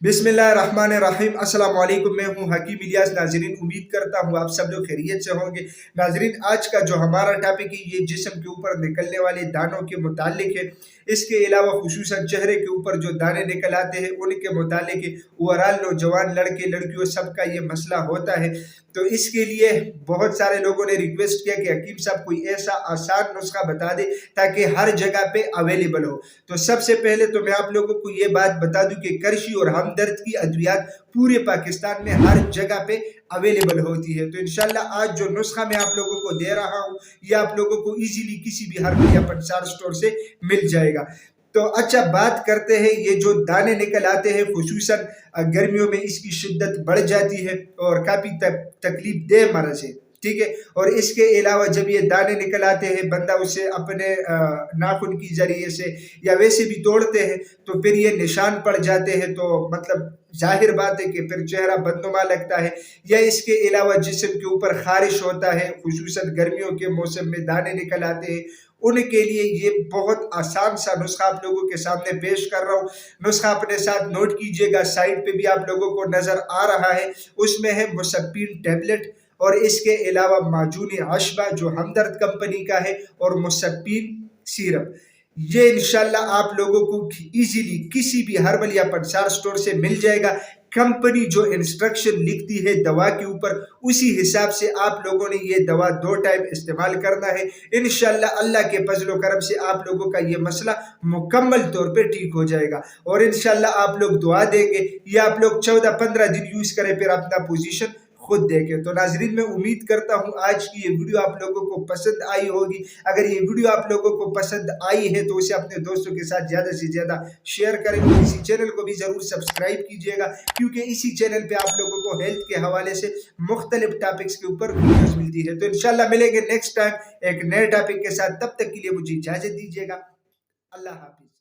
बिस्मिल्लाहिर्रहमानिर्रहीम। अस्सलाम वालेकुम। मैं हूं हकीम इलियास। नाजरीन, उम्मीद करता हूं आप सब लोग खैरियत से होंगे। नाजरीन, आज का जो हमारा टॉपिक है ये जिस्म के ऊपर निकलने वाले दानों के मुतालिक है। इसके अलावा खुसूसन चेहरे के ऊपर जो दाने निकल आते हैं उनके मुतालिक है। ओवरऑल नौजवान लड़के लड़कियों सबका ये मसला होता है। तो इसके लिए बहुत सारे लोगों ने रिक्वेस्ट किया कि हकीम साहब कोई ऐसा आसान नुस्खा बता दे ताकि हर जगह पे अवेलेबल हो। तो सबसे पहले तो मैं आप लोगों को ये बात बता दूं कि करशी और हमदर्द की अद्वियात पूरे पाकिस्तान में हर जगह पे अवेलेबल होती है। तो इंशाल्लाह आज जो नुस्खा मैं आप लोगों को दे रहा हूँ ये आप लोगों को इजीली किसी भी हर्बल या पंसार स्टोर से मिल जाएगा। तो अच्छा, बात करते हैं। ये जो दाने निकल आते हैं खुसूसन गर्मियों में इसकी शिद्दत बढ़ जाती है और काफ़ी तकलीफ दे मर्ज है, ठीक है। और इसके अलावा जब ये दाने निकल आते हैं बंदा उसे अपने नाखून की जरिए से या वैसे भी तोड़ते हैं तो फिर ये निशान पड़ जाते हैं। तो मतलब जाहिर बात है कि फिर चेहरा बदनुमा लगता है। या इसके अलावा जिस्म के ऊपर खारिश होता है, खुसूसन गर्मियों के मौसम में दाने निकल आते हैं, उनके लिए ये बहुत आसान सा नुस्खा आप लोगों के सामने पेश कर रहा हूँ। नुस्खा अपने साथ नोट कीजिएगा, साइड पे भी आप लोगों को नजर आ रहा है। उसमें है मुसब्बिन टैबलेट और इसके अलावा माजून अशबा जो हमदर्द कंपनी का है और मुसब्बिन सिरप। ये इंशाल्लाह आप लोगों को इजीली किसी भी हर्बल या पंसार स्टोर से मिल जाएगा। कंपनी जो इंस्ट्रक्शन लिखती है दवा के ऊपर उसी हिसाब से आप लोगों ने ये दवा 2 टाइम इस्तेमाल करना है। इंशाल्लाह अल्लाह के फजल करम से आप लोगों का ये मसला मुकम्मल तौर पे ठीक हो जाएगा। और इंशाल्लाह आप लोग दुआ देंगे, ये आप लोग 14-15 दिन यूज करें फिर अपना पोजीशन खुद देखें। तो नाजरीन, मैं उम्मीद करता हूँ आज की ये वीडियो आप लोगों को पसंद आई होगी। अगर ये वीडियो आप लोगों को पसंद आई है तो उसे अपने दोस्तों के साथ ज़्यादा से ज़्यादा शेयर करें और इसी चैनल को भी ज़रूर सब्सक्राइब कीजिएगा, क्योंकि इसी चैनल पे आप लोगों को हेल्थ के हवाले से मुख्तलिफ टॉपिक्स के ऊपर वीडियोज़ मिलती है। तो इंशाल्लाह मिलेंगे नेक्स्ट टाइम एक नए टॉपिक के साथ। तब तक के लिए मुझे इजाज़त दीजिएगा। अल्लाह हाफिज़।